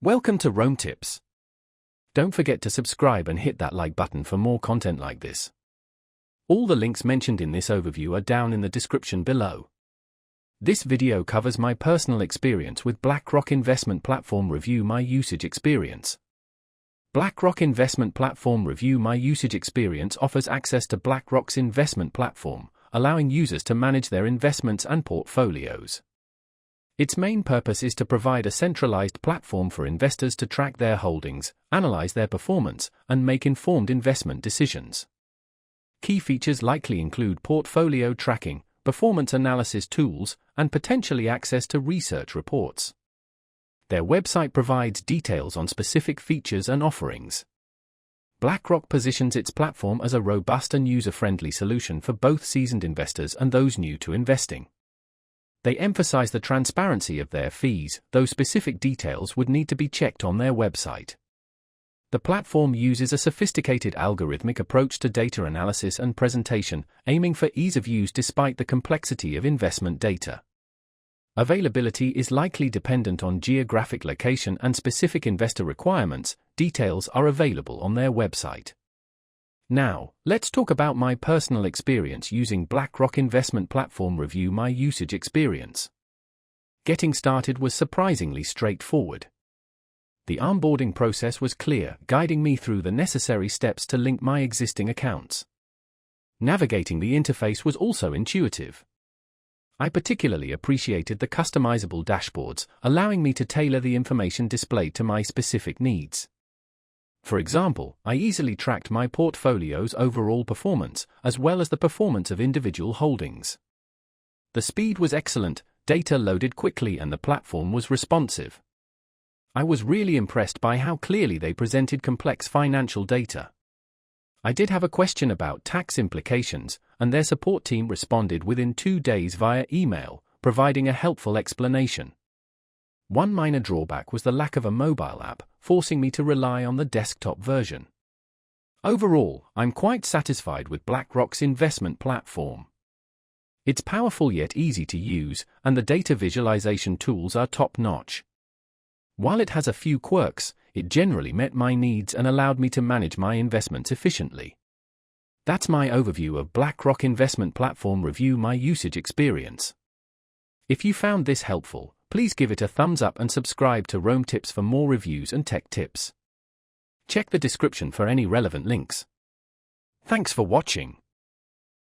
Welcome to Rome Tips. Don't forget to subscribe and hit that like button for more content like this. All the links mentioned in this overview are down in the description below. This video covers my personal experience with BlackRock Investment Platform. Review my usage experience. BlackRock Investment Platform. Review my usage experience offers access to BlackRock's investment platform, allowing users to manage their investments and portfolios. Its main purpose is to provide a centralized platform for investors to track their holdings, analyze their performance, and make informed investment decisions. Key features likely include portfolio tracking, performance analysis tools, and potentially access to research reports. Their website provides details on specific features and offerings. BlackRock positions its platform as a robust and user-friendly solution for both seasoned investors and those new to investing. They emphasize the transparency of their fees, though specific details would need to be checked on their website. The platform uses a sophisticated algorithmic approach to data analysis and presentation, aiming for ease of use despite the complexity of investment data. Availability is likely dependent on geographic location and specific investor requirements. Details are available on their website. Now, let's talk about my personal experience using BlackRock Investment Platform. Review my usage experience. Getting started was surprisingly straightforward. The onboarding process was clear, guiding me through the necessary steps to link my existing accounts. Navigating the interface was also intuitive. I particularly appreciated the customizable dashboards, allowing me to tailor the information displayed to my specific needs. For example, I easily tracked my portfolio's overall performance, as well as the performance of individual holdings. The speed was excellent, data loaded quickly, and the platform was responsive. I was really impressed by how clearly they presented complex financial data. I did have a question about tax implications, and their support team responded within 2 days via email, providing a helpful explanation. One minor drawback was the lack of a mobile app, forcing me to rely on the desktop version. Overall, I'm quite satisfied with BlackRock's investment platform. It's powerful yet easy to use, and the data visualization tools are top-notch. While it has a few quirks, it generally met my needs and allowed me to manage my investments efficiently. That's my overview of BlackRock Investment Platform. Review my usage experience. If you found this helpful, please give it a thumbs up and subscribe to Rome Tips for more reviews and tech tips. Check the description for any relevant links. Thanks for watching.